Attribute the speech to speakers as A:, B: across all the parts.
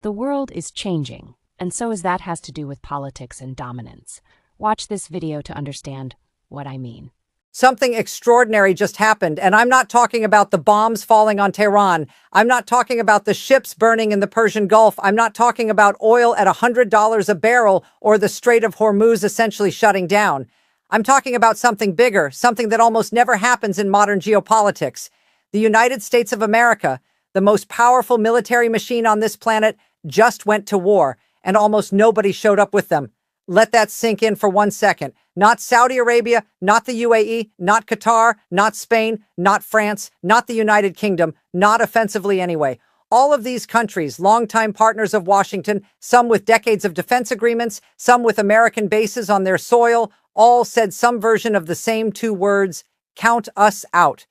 A: The world is changing, and so as that has to do with politics and dominance. Watch this video to understand what I mean.
B: Something extraordinary just happened, and I'm not talking about the bombs falling on Tehran. I'm not talking about the ships burning in the Persian Gulf. I'm not talking about oil at $100 a barrel or the Strait of Hormuz essentially shutting down. I'm talking about something bigger, something that almost never happens in modern geopolitics. The United States of America, the most powerful military machine on this planet, just went to war, and almost nobody showed up with them. Let that sink in for 1 second. Not Saudi Arabia, not the UAE, not Qatar, not Spain, not France, not the United Kingdom, not offensively anyway. All of these countries, longtime partners of Washington, some with decades of defense agreements, some with American bases on their soil, all said some version of the same two words: count us out.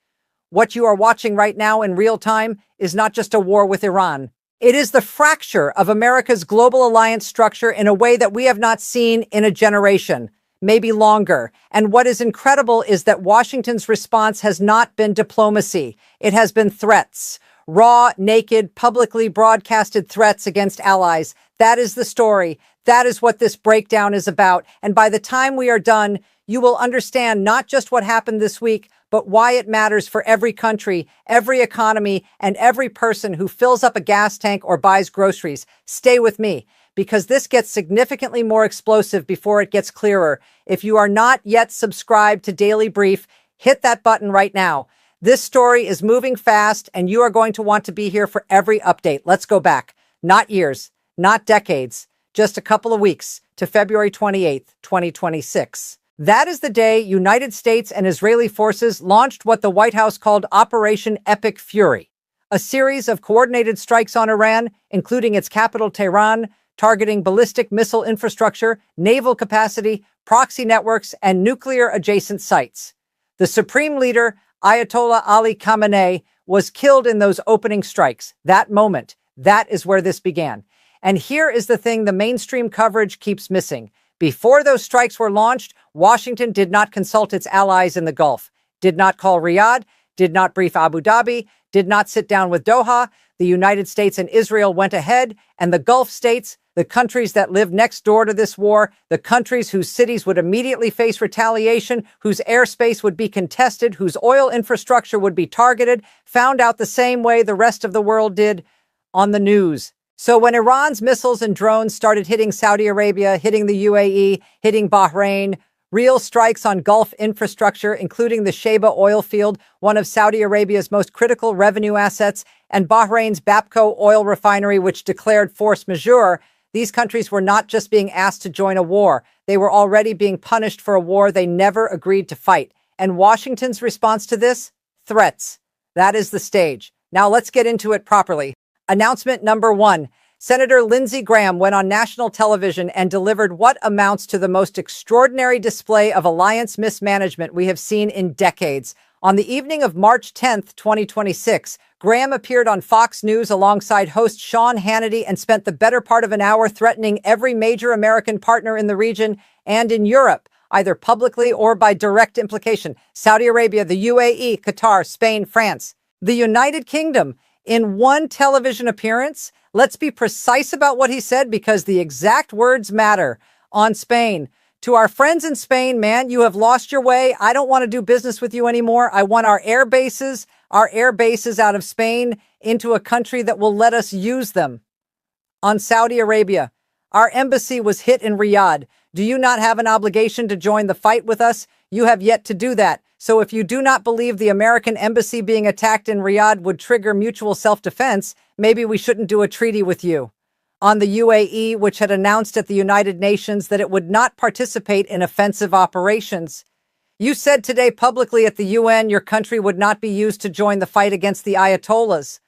B: What you are watching right now in real time is not just a war with Iran. It is the fracture of America's global alliance structure in a way that we have not seen in a generation, maybe longer. And what is incredible is that Washington's response has not been diplomacy. It has been threats. Raw, naked, publicly broadcasted threats against allies. That is the story. That is what this breakdown is about. And by the time we are done, you will understand not just what happened this week, but why it matters for every country, every economy, and every person who fills up a gas tank or buys groceries. Stay with me, because this gets significantly more explosive before it gets clearer. If you are not yet subscribed to Daily Brief, hit that button right now. This story is moving fast, and you are going to want to be here for every update. Let's go back. Not years, not decades, just a couple of weeks to February 28th, 2026. That is the day United States and Israeli forces launched what the White House called Operation Epic Fury, a series of coordinated strikes on Iran, including its capital Tehran, targeting ballistic missile infrastructure, naval capacity, proxy networks, and nuclear-adjacent sites. The supreme leader, Ayatollah Ali Khamenei, was killed in those opening strikes. That moment, that is where this began. And here is the thing the mainstream coverage keeps missing. Before those strikes were launched, Washington did not consult its allies in the Gulf, did not call Riyadh, did not brief Abu Dhabi, did not sit down with Doha. The United States and Israel went ahead, and the Gulf states, the countries that live next door to this war, the countries whose cities would immediately face retaliation, whose airspace would be contested, whose oil infrastructure would be targeted, found out the same way the rest of the world did: on the news. So when Iran's missiles and drones started hitting Saudi Arabia, hitting the UAE, hitting Bahrain, real strikes on Gulf infrastructure, including the Sheba oil field, one of Saudi Arabia's most critical revenue assets, and Bahrain's Bapco oil refinery, which declared force majeure, these countries were not just being asked to join a war. They were already being punished for a war they never agreed to fight. And Washington's response to this? Threats. That is the stage. Now let's get into it properly. Announcement number 1. Senator Lindsey Graham went on national television and delivered what amounts to the most extraordinary display of alliance mismanagement we have seen in decades. On the evening of March 10th, 2026, Graham appeared on Fox News alongside host Sean Hannity and spent the better part of an hour threatening every major American partner in the region and in Europe, either publicly or by direct implication: Saudi Arabia, the UAE, Qatar, Spain, France, the United Kingdom. In one television appearance, let's be precise about what he said, because the exact words matter. On Spain: to our friends in Spain, man, you have lost your way. I don't want to do business with you anymore. I want our air bases out of Spain into a country that will let us use them. On Saudi Arabia: our embassy was hit in Riyadh. Do you not have an obligation to join the fight with us? You have yet to do that. So if you do not believe the American embassy being attacked in Riyadh would trigger mutual self-defense, maybe we shouldn't do a treaty with you. On the UAE, which had announced at the United Nations that it would not participate in offensive operations. You said today publicly at the UN your country would not be used to join the fight against the Ayatollahs.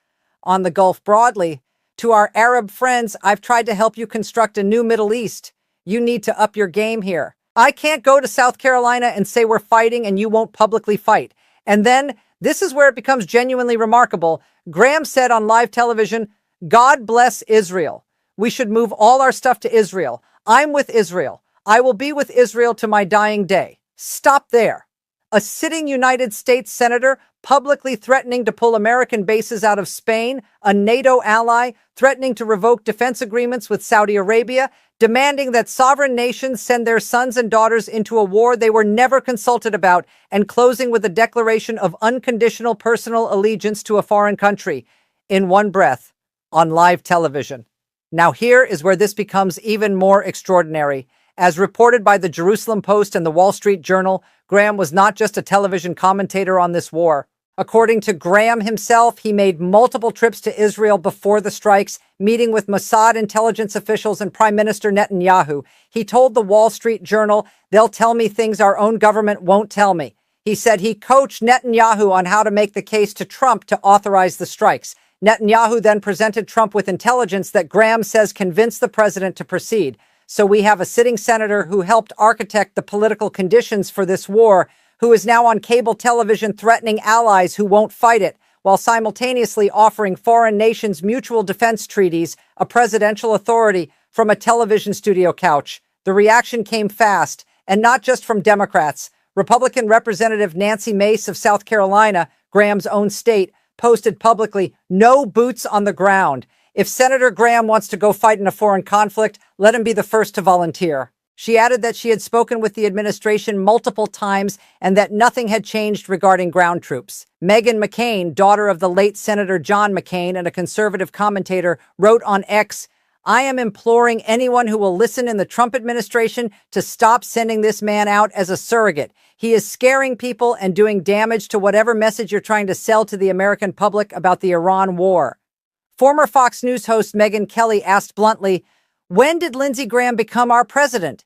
B: On the Gulf broadly: to our Arab friends, I've tried to help you construct a new Middle East. You need to up your game here. I can't go to South Carolina and say we're fighting and you won't publicly fight. And then, this is where it becomes genuinely remarkable, Graham said on live television, God bless Israel. We should move all our stuff to Israel. I'm with Israel. I will be with Israel to my dying day. Stop there. A sitting United States senator publicly threatening to pull American bases out of Spain, a NATO ally, threatening to revoke defense agreements with Saudi Arabia, demanding that sovereign nations send their sons and daughters into a war they were never consulted about, and closing with a declaration of unconditional personal allegiance to a foreign country, in one breath, on live television. Now here is where this becomes even more extraordinary. As reported by the Jerusalem Post and the Wall Street Journal, Graham was not just a television commentator on this war. According to Graham himself, he made multiple trips to Israel before the strikes, meeting with Mossad intelligence officials and Prime Minister Netanyahu. He told the Wall Street Journal, "They'll tell me things our own government won't tell me." He said he coached Netanyahu on how to make the case to Trump to authorize the strikes. Netanyahu then presented Trump with intelligence that Graham says convinced the president to proceed. So we have a sitting senator who helped architect the political conditions for this war, who is now on cable television threatening allies who won't fight it, while simultaneously offering foreign nations mutual defense treaties, a presidential authority, from a television studio couch. The reaction came fast, and not just from Democrats. Republican Representative Nancy Mace of South Carolina, Graham's own state, posted publicly, "No boots on the ground. If Senator Graham wants to go fight in a foreign conflict, let him be the first to volunteer." She added that she had spoken with the administration multiple times and that nothing had changed regarding ground troops. Meghan McCain, daughter of the late Senator John McCain and a conservative commentator, wrote on X, "I am imploring anyone who will listen in the Trump administration to stop sending this man out as a surrogate. He is scaring people and doing damage to whatever message you're trying to sell to the American public about the Iran war." Former Fox News host Megyn Kelly asked bluntly, "When did Lindsey Graham become our president?"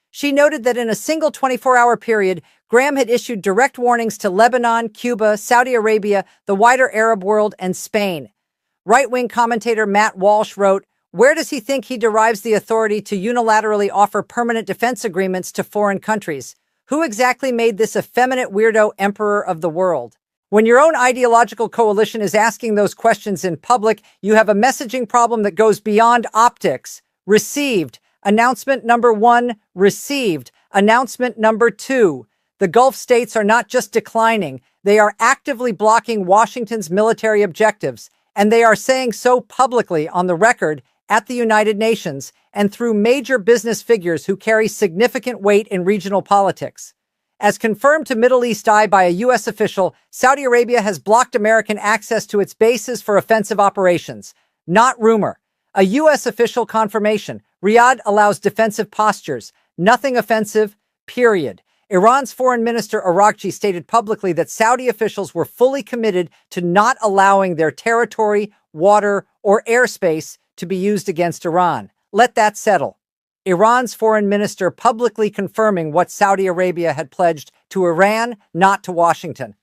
B: She noted that in a single 24-hour period, Graham had issued direct warnings to Lebanon, Cuba, Saudi Arabia, the wider Arab world, and Spain. Right-wing commentator Matt Walsh wrote, "Where does he think he derives the authority to unilaterally offer permanent defense agreements to foreign countries? Who exactly made this effeminate weirdo emperor of the world?" When your own ideological coalition is asking those questions in public, you have a messaging problem that goes beyond optics. Received. Announcement number 1, received. Announcement number 2. The Gulf states are not just declining, they are actively blocking Washington's military objectives, and they are saying so publicly on the record at the United Nations and through major business figures who carry significant weight in regional politics. As confirmed to Middle East Eye by a U.S. official, Saudi Arabia has blocked American access to its bases for offensive operations. Not rumor. A U.S. official confirmation. Riyadh allows defensive postures. Nothing offensive, period. Iran's foreign minister Araghchi stated publicly that Saudi officials were fully committed to not allowing their territory, water, or airspace to be used against Iran. Let that settle. Iran's foreign minister publicly confirming what Saudi Arabia had pledged to Iran, not to Washington.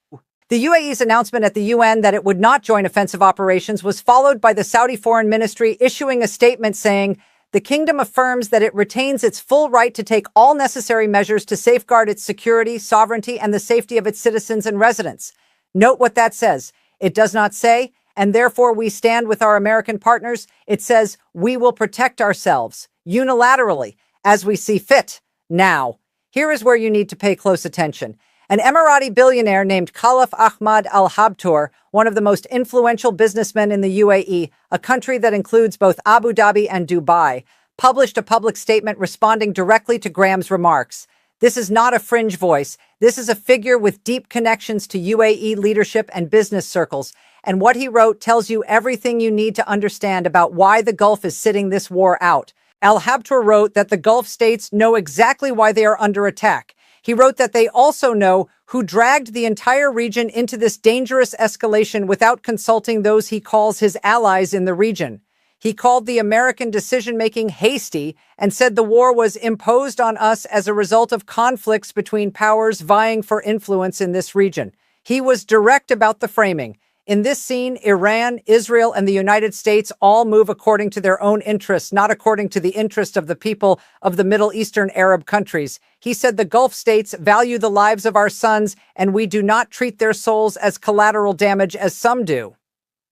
B: The UAE's announcement at the UN that it would not join offensive operations was followed by the Saudi Foreign Ministry issuing a statement saying, "The kingdom affirms that it retains its full right to take all necessary measures to safeguard its security, sovereignty, and the safety of its citizens and residents." Note what that says. It does not say, "and therefore we stand with our American partners." It says, "We will protect ourselves unilaterally as we see fit." Now, here is where you need to pay close attention. An Emirati billionaire named Khalif Ahmad Al Habtoor, one of the most influential businessmen in the UAE, a country that includes both Abu Dhabi and Dubai, published a public statement responding directly to Graham's remarks. This is not a fringe voice. This is a figure with deep connections to UAE leadership and business circles. And what he wrote tells you everything you need to understand about why the Gulf is sitting this war out. Al Habtoor wrote that the Gulf states know exactly why they are under attack. He wrote that they also know who dragged the entire region into this dangerous escalation without consulting those he calls his allies in the region. He called the American decision-making hasty and said the war was imposed on us as a result of conflicts between powers vying for influence in this region. He was direct about the framing. In this scene, Iran, Israel, and the United States all move according to their own interests, not according to the interest of the people of the Middle Eastern Arab countries. He said the Gulf states value the lives of our sons, and we do not treat their souls as collateral damage as some do.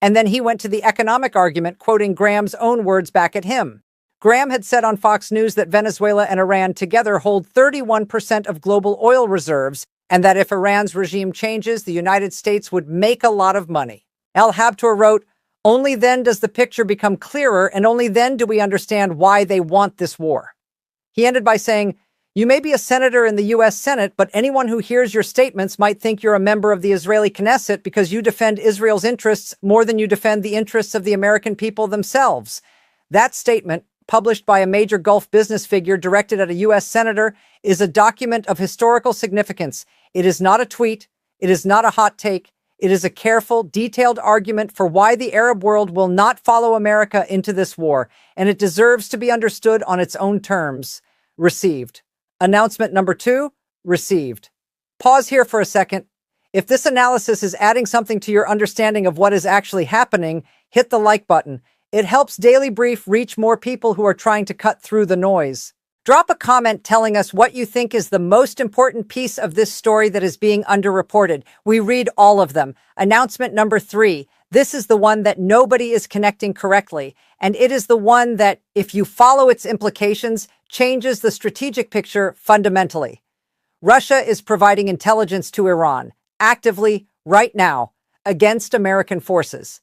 B: And then he went to the economic argument, quoting Graham's own words back at him. Graham had said on Fox News that Venezuela and Iran together hold 31% of global oil reserves, and that if Iran's regime changes, the United States would make a lot of money. El Habtour wrote, "Only then does the picture become clearer, and only then do we understand why they want this war." He ended by saying, "You may be a senator in the U.S. Senate, but anyone who hears your statements might think you're a member of the Israeli Knesset because you defend Israel's interests more than you defend the interests of the American people themselves." That statement, published by a major Gulf business figure directed at a U.S. senator, is a document of historical significance. It is not a tweet. It is not a hot take. It is a careful, detailed argument for why the Arab world will not follow America into this war, and it deserves to be understood on its own terms. Received. Announcement number 2, received. Pause here for a second. If this analysis is adding something to your understanding of what is actually happening, hit the like button. It helps Daily Brief reach more people who are trying to cut through the noise. Drop a comment telling us what you think is the most important piece of this story that is being underreported. We read all of them. Announcement number 3. This is the one that nobody is connecting correctly, and it is the one that, if you follow its implications, changes the strategic picture fundamentally. Russia is providing intelligence to Iran, actively, right now, against American forces.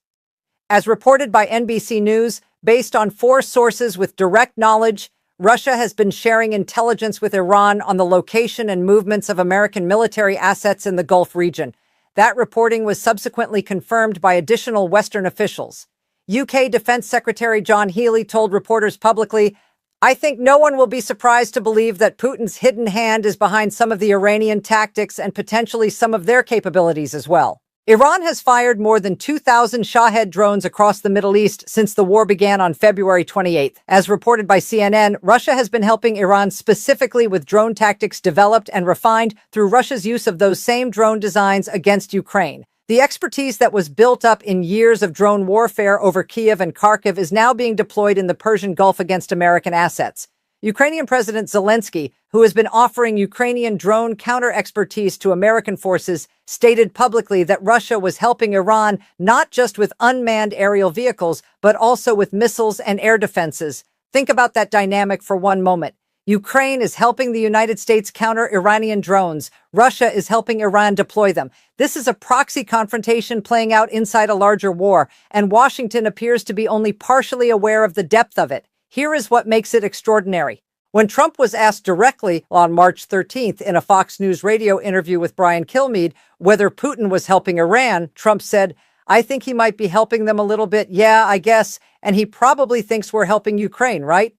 B: As reported by NBC News, based on 4 sources with direct knowledge, Russia has been sharing intelligence with Iran on the location and movements of American military assets in the Gulf region. That reporting was subsequently confirmed by additional Western officials. UK Defense Secretary John Healey told reporters publicly, "I think no one will be surprised to believe that Putin's hidden hand is behind some of the Iranian tactics and potentially some of their capabilities as well." Iran has fired more than 2,000 Shahed drones across the Middle East since the war began on February 28th. As reported by CNN, Russia has been helping Iran specifically with drone tactics developed and refined through Russia's use of those same drone designs against Ukraine. The expertise that was built up in years of drone warfare over Kyiv and Kharkiv is now being deployed in the Persian Gulf against American assets. Ukrainian President Zelensky, who has been offering Ukrainian drone counter-expertise to American forces, stated publicly that Russia was helping Iran not just with unmanned aerial vehicles, but also with missiles and air defenses. Think about that dynamic for one moment. Ukraine is helping the United States counter Iranian drones. Russia is helping Iran deploy them. This is a proxy confrontation playing out inside a larger war, and Washington appears to be only partially aware of the depth of it. Here is what makes it extraordinary. When Trump was asked directly on March 13th in a Fox News radio interview with Brian Kilmeade whether Putin was helping Iran, Trump said, "I think he might be helping them a little bit. Yeah, I guess. And he probably thinks we're helping Ukraine, right?"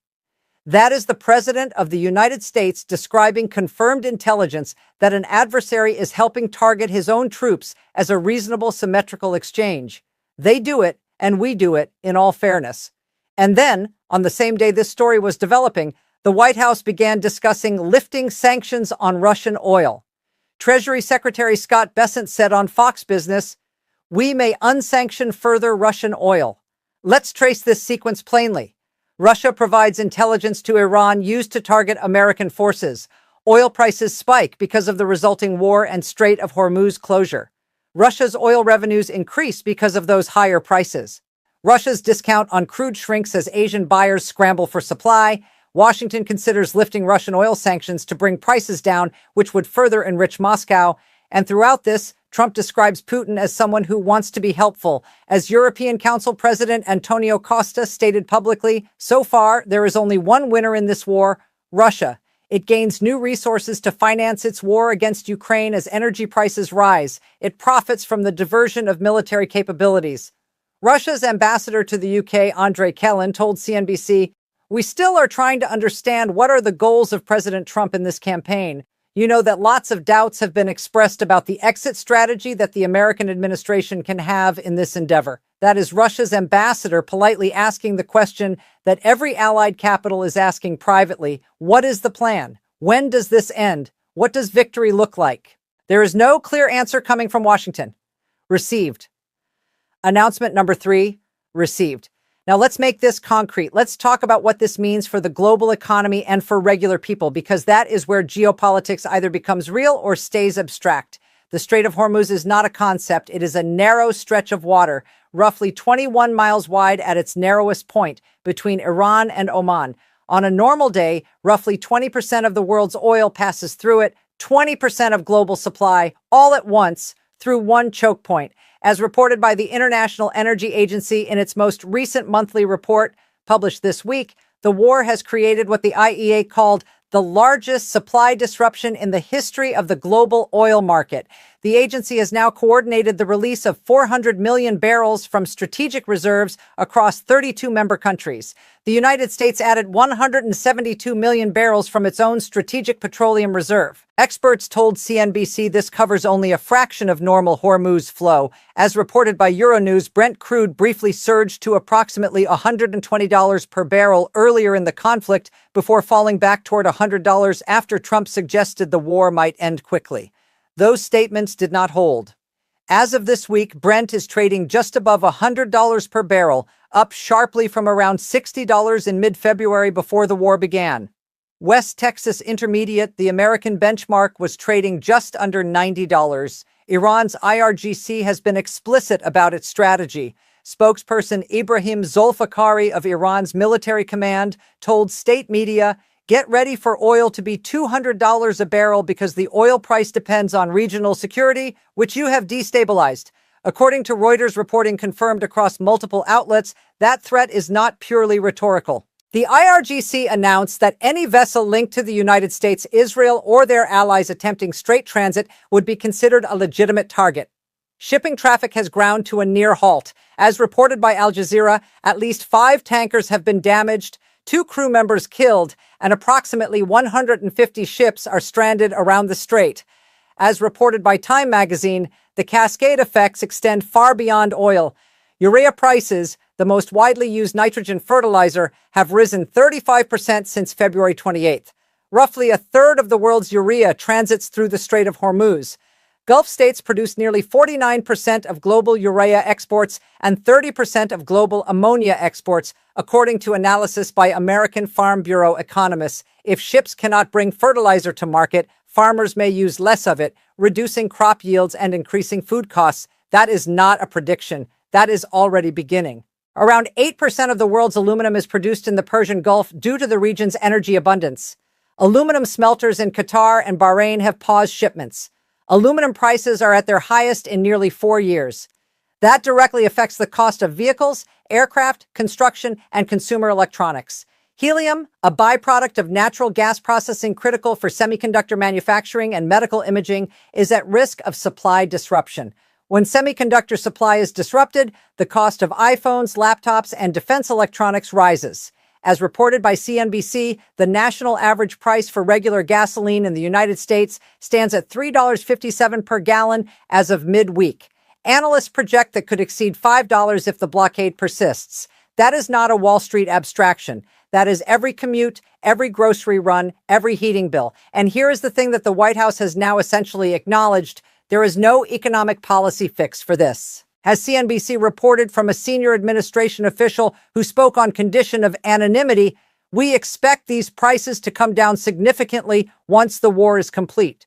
B: That is the president of the United States describing confirmed intelligence that an adversary is helping target his own troops as a reasonable symmetrical exchange. They do it, and we do it, in all fairness. And then, on the same day this story was developing, the White House began discussing lifting sanctions on Russian oil. Treasury Secretary Scott Bessent said on Fox Business, "We may unsanction further Russian oil." Let's trace this sequence plainly. Russia provides intelligence to Iran used to target American forces. Oil prices spike because of the resulting war and Strait of Hormuz closure. Russia's oil revenues increase because of those higher prices. Russia's discount on crude shrinks as Asian buyers scramble for supply. Washington considers lifting Russian oil sanctions to bring prices down, which would further enrich Moscow. And throughout this, Trump describes Putin as someone who wants to be helpful. As European Council President Antonio Costa stated publicly, so far, there is only one winner in this war, Russia. It gains new resources to finance its war against Ukraine as energy prices rise. It profits from the diversion of military capabilities. Russia's ambassador to the UK, Andrei Kellen, told CNBC, "We still are trying to understand what are the goals of President Trump in this campaign. You know that lots of doubts have been expressed about the exit strategy that the American administration can have in this endeavor." That is Russia's ambassador politely asking the question that every allied capital is asking privately. What is the plan? When does this end? What does victory look like? There is no clear answer coming from Washington. Received. Announcement number 3, received. Now let's make this concrete. Let's talk about what this means for the global economy and for regular people, because that is where geopolitics either becomes real or stays abstract. The Strait of Hormuz is not a concept. It is a narrow stretch of water, roughly 21 miles wide at its narrowest point between Iran and Oman. On a normal day, roughly 20% of the world's oil passes through it. 20% of global supply, all at once through one choke point. As reported by the International Energy Agency in its most recent monthly report published this week, the war has created what the IEA called the largest supply disruption in the history of the global oil market. The agency has now coordinated the release of 400 million barrels from strategic reserves across 32 member countries. The United States added 172 million barrels from its own strategic petroleum reserve. Experts told CNBC this covers only a fraction of normal Hormuz flow. As reported by Euronews, Brent crude briefly surged to approximately $120 per barrel earlier in the conflict before falling back toward $100 after Trump suggested the war might end quickly. Those statements did not hold. As of this week, Brent is trading just above $100 per barrel, up sharply from around $60 in mid-February before the war began. West Texas Intermediate, the American benchmark, was trading just under $90. Iran's IRGC has been explicit about its strategy. Spokesperson Ibrahim Zolfakhari of Iran's military command told state media, "Get ready for oil to be $200 a barrel because the oil price depends on regional security, which you have destabilized." According to Reuters reporting confirmed across multiple outlets, that threat is not purely rhetorical. The IRGC announced that any vessel linked to the United States, Israel, or their allies attempting straight transit would be considered a legitimate target. Shipping traffic has ground to a near halt. As reported by Al Jazeera, at least 5 tankers have been damaged, 2 crew members killed, and approximately 150 ships are stranded around the strait. As reported by Time magazine, the cascade effects extend far beyond oil. Urea prices, the most widely used nitrogen fertilizer, have risen 35% since February 28th. Roughly a third of the world's urea transits through the Strait of Hormuz. Gulf states produce nearly 49% of global urea exports and 30% of global ammonia exports, according to analysis by American Farm Bureau economists. If ships cannot bring fertilizer to market, farmers may use less of it, reducing crop yields and increasing food costs. That is not a prediction. That is already beginning. Around 8% of the world's aluminum is produced in the Persian Gulf due to the region's energy abundance. Aluminum smelters in Qatar and Bahrain have paused shipments. Aluminum prices are at their highest in nearly 4 years. That directly affects the cost of vehicles, aircraft, construction, and consumer electronics. Helium, a byproduct of natural gas processing critical for semiconductor manufacturing and medical imaging, is at risk of supply disruption. When semiconductor supply is disrupted, the cost of iPhones, laptops, and defense electronics rises. As reported by CNBC, the national average price for regular gasoline in the United States stands at $3.57 per gallon as of midweek. Analysts project that could exceed $5 if the blockade persists. That is not a Wall Street abstraction. That is every commute, every grocery run, every heating bill. And here is the thing that the White House has now essentially acknowledged. There is no economic policy fix for this. As CNBC reported from a senior administration official who spoke on condition of anonymity, we expect these prices to come down significantly once the war is complete.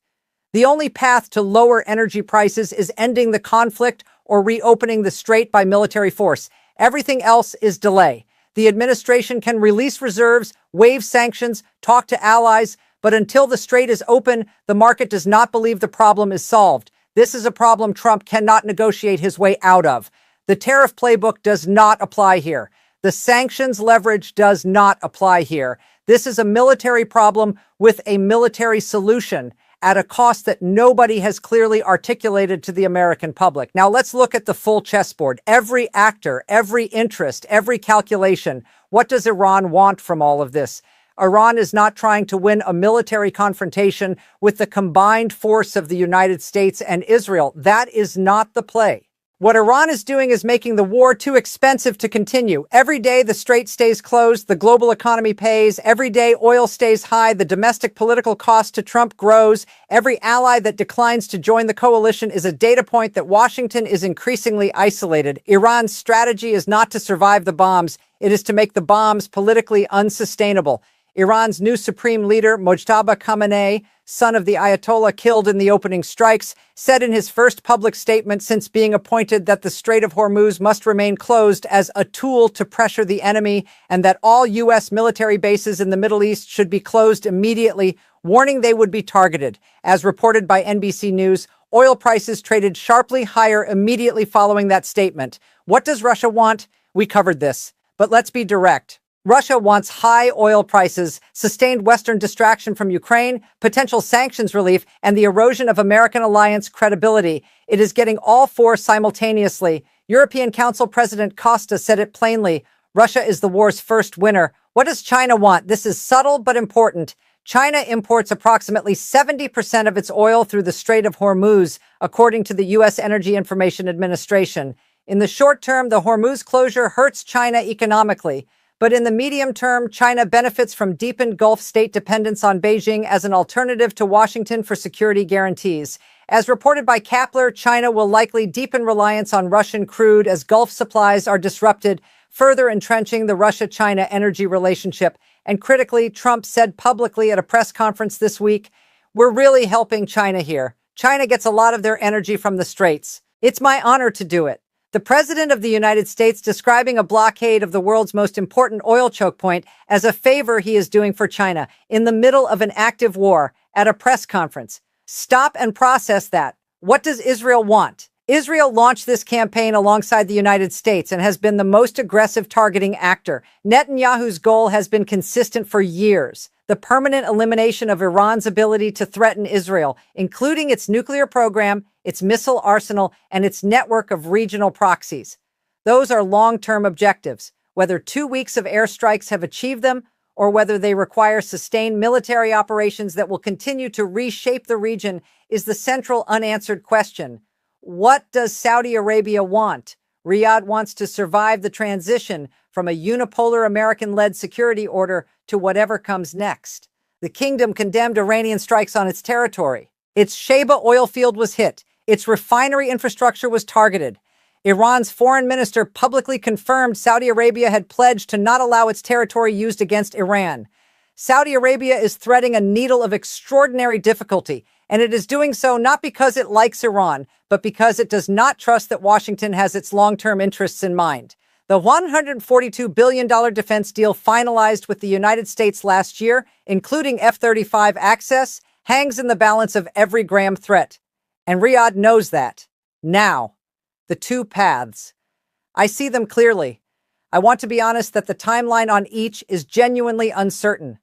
B: The only path to lower energy prices is ending the conflict or reopening the strait by military force. Everything else is delay. The administration can release reserves, waive sanctions, talk to allies, but until the strait is open, the market does not believe the problem is solved. This is a problem Trump cannot negotiate his way out of. The tariff playbook does not apply here. The sanctions leverage does not apply here. This is a military problem with a military solution at a cost that nobody has clearly articulated to the American public. Now let's look at the full chessboard. Every actor, every interest, every calculation. What does Iran want from all of this? Iran is not trying to win a military confrontation with the combined force of the United States and Israel. That is not the play. What Iran is doing is making the war too expensive to continue. Every day the strait stays closed, the global economy pays. Every day oil stays high, the domestic political cost to Trump grows. Every ally that declines to join the coalition is a data point that Washington is increasingly isolated. Iran's strategy is not to survive the bombs. It is to make the bombs politically unsustainable. Iran's new supreme leader, Mojtaba Khamenei, son of the Ayatollah killed in the opening strikes, said in his first public statement since being appointed that the Strait of Hormuz must remain closed as a tool to pressure the enemy and that all U.S. military bases in the Middle East should be closed immediately warning they would be targeted. As reported by NBC News, oil prices traded sharply higher immediately following that statement. What does Russia want? We covered this, but let's be direct. Russia wants high oil prices, sustained Western distraction from Ukraine, potential sanctions relief, and the erosion of American alliance credibility. It is getting all four simultaneously. European Council President Costa said it plainly. Russia is the war's first winner. What does China want? This is subtle but important. China imports approximately 70% of its oil through the Strait of Hormuz, according to the U.S. Energy Information Administration. In the short term, the Hormuz closure hurts China economically. But in the medium term, China benefits from deepened Gulf state dependence on Beijing as an alternative to Washington for security guarantees. As reported by Kapler, China will likely deepen reliance on Russian crude as Gulf supplies are disrupted, further entrenching the Russia-China energy relationship. And critically, Trump said publicly at a press conference this week, "We're really helping China here. China gets a lot of their energy from the Straits. It's my honor to do it." The President of the United States describing a blockade of the world's most important oil choke point as a favor he is doing for China in the middle of an active war at a press conference. Stop and process that. What does Israel want? Israel launched this campaign alongside the United States and has been the most aggressive targeting actor. Netanyahu's goal has been consistent for years: the permanent elimination of Iran's ability to threaten Israel, including its nuclear program, its missile arsenal, and its network of regional proxies. Those are long-term objectives. Whether 2 weeks of airstrikes have achieved them, or whether they require sustained military operations that will continue to reshape the region, is the central unanswered question. What does Saudi Arabia want? Riyadh wants to survive the transition from a unipolar American-led security order to whatever comes next. The kingdom condemned Iranian strikes on its territory. Its Sheba oil field was hit. Its refinery infrastructure was targeted. Iran's foreign minister publicly confirmed Saudi Arabia had pledged to not allow its territory used against Iran. Saudi Arabia is threading a needle of extraordinary difficulty, and it is doing so not because it likes Iran, but because it does not trust that Washington has its long-term interests in mind. The $142 billion defense deal finalized with the United States last year, including F-35 access, hangs in the balance of every gram threat. And Riyadh knows that. Now, the two paths. I see them clearly. I want to be honest that the timeline on each is genuinely uncertain.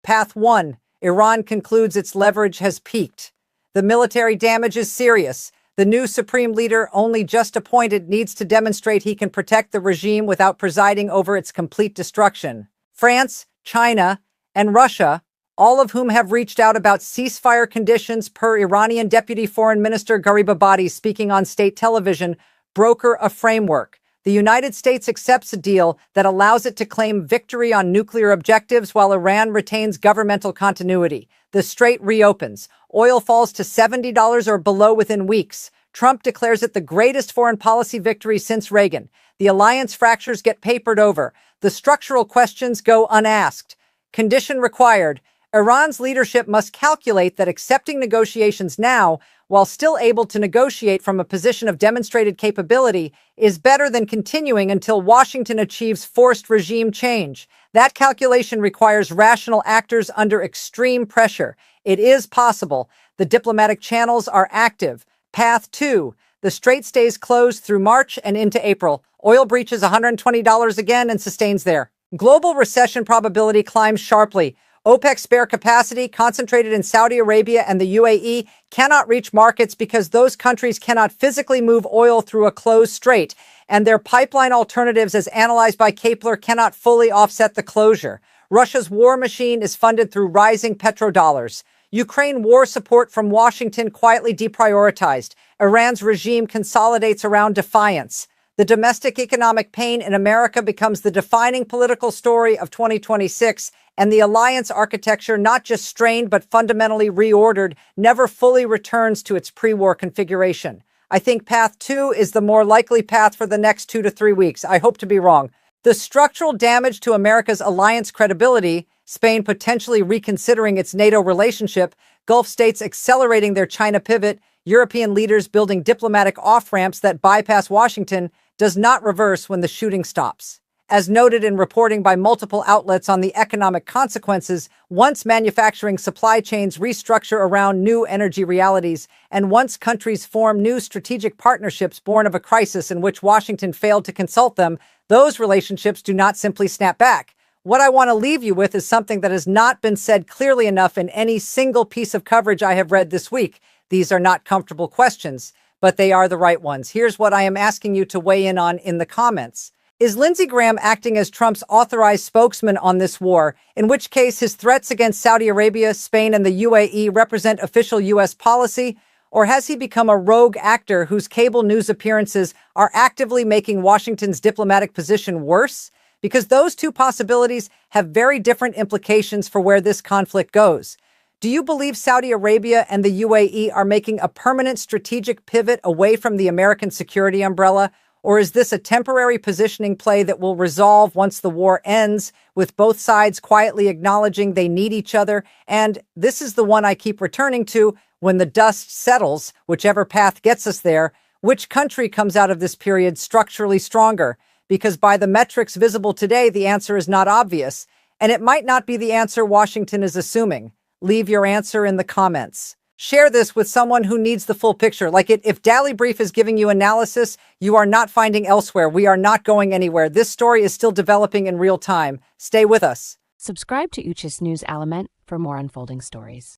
B: Path 1. Iran concludes its leverage has peaked. The military damage is serious. The new supreme leader, only just appointed, needs to demonstrate he can protect the regime without presiding over its complete destruction. France, China, and Russia, all of whom have reached out about ceasefire conditions per Iranian Deputy Foreign Minister Garibabadi speaking on state television, broker a framework. The United States accepts a deal that allows it to claim victory on nuclear objectives while Iran retains governmental continuity. The strait reopens. Oil falls to $70 or below within weeks. Trump declares it the greatest foreign policy victory since Reagan. The alliance fractures get papered over. The structural questions go unasked. Condition required. Iran's leadership must calculate that accepting negotiations now, while still able to negotiate from a position of demonstrated capability, is better than continuing until Washington achieves forced regime change. That calculation requires rational actors under extreme pressure. It is possible. The diplomatic channels are active. Path 2. The strait stays closed through March and into April. Oil breaches $120 again and sustains there. Global recession probability climbs sharply. OPEC's spare capacity, concentrated in Saudi Arabia and the UAE, cannot reach markets because those countries cannot physically move oil through a closed strait, and their pipeline alternatives, as analyzed by Kapler, cannot fully offset the closure. Russia's war machine is funded through rising petrodollars. Ukraine war support from Washington quietly deprioritized. Iran's regime consolidates around defiance. The domestic economic pain in America becomes the defining political story of 2026, and the alliance architecture, not just strained but fundamentally reordered, never fully returns to its pre-war configuration. I think path 2 is the more likely path for the next 2 to 3 weeks. I hope to be wrong. The structural damage to America's alliance credibility, Spain potentially reconsidering its NATO relationship, Gulf states accelerating their China pivot, European leaders building diplomatic off-ramps that bypass Washington, does not reverse when the shooting stops. as noted in reporting by multiple outlets on the economic consequences once manufacturing supply chains restructure around new energy realities, and once countries form new strategic partnerships born of a crisis in which Washington failed to consult them. Those relationships do not simply snap back. What I want to leave you with is something that has not been said clearly enough in any single piece of coverage I have read this week. These are not comfortable questions, but they are the right ones. Here's what I am asking you to weigh in on in the comments. Is Lindsey Graham acting as Trump's authorized spokesman on this war, in which case his threats against Saudi Arabia, Spain, and the UAE represent official U.S. policy? Or has he become a rogue actor whose cable news appearances are actively making Washington's diplomatic position worse? Because those two possibilities have very different implications for where this conflict goes. Do you believe Saudi Arabia and the UAE are making a permanent strategic pivot away from the American security umbrella? Or is this a temporary positioning play that will resolve once the war ends, with both sides quietly acknowledging they need each other? And this is the one I keep returning to: when the dust settles, whichever path gets us there, which country comes out of this period structurally stronger? Because by the metrics visible today, the answer is not obvious, and it might not be the answer Washington is assuming. Leave your answer in the comments. Share this with someone who needs the full picture. If Daily Brief is giving you analysis you are not finding elsewhere, we are not going anywhere. This story is still developing in real time. Stay with us.
A: Subscribe to Uchis News Element for more unfolding stories.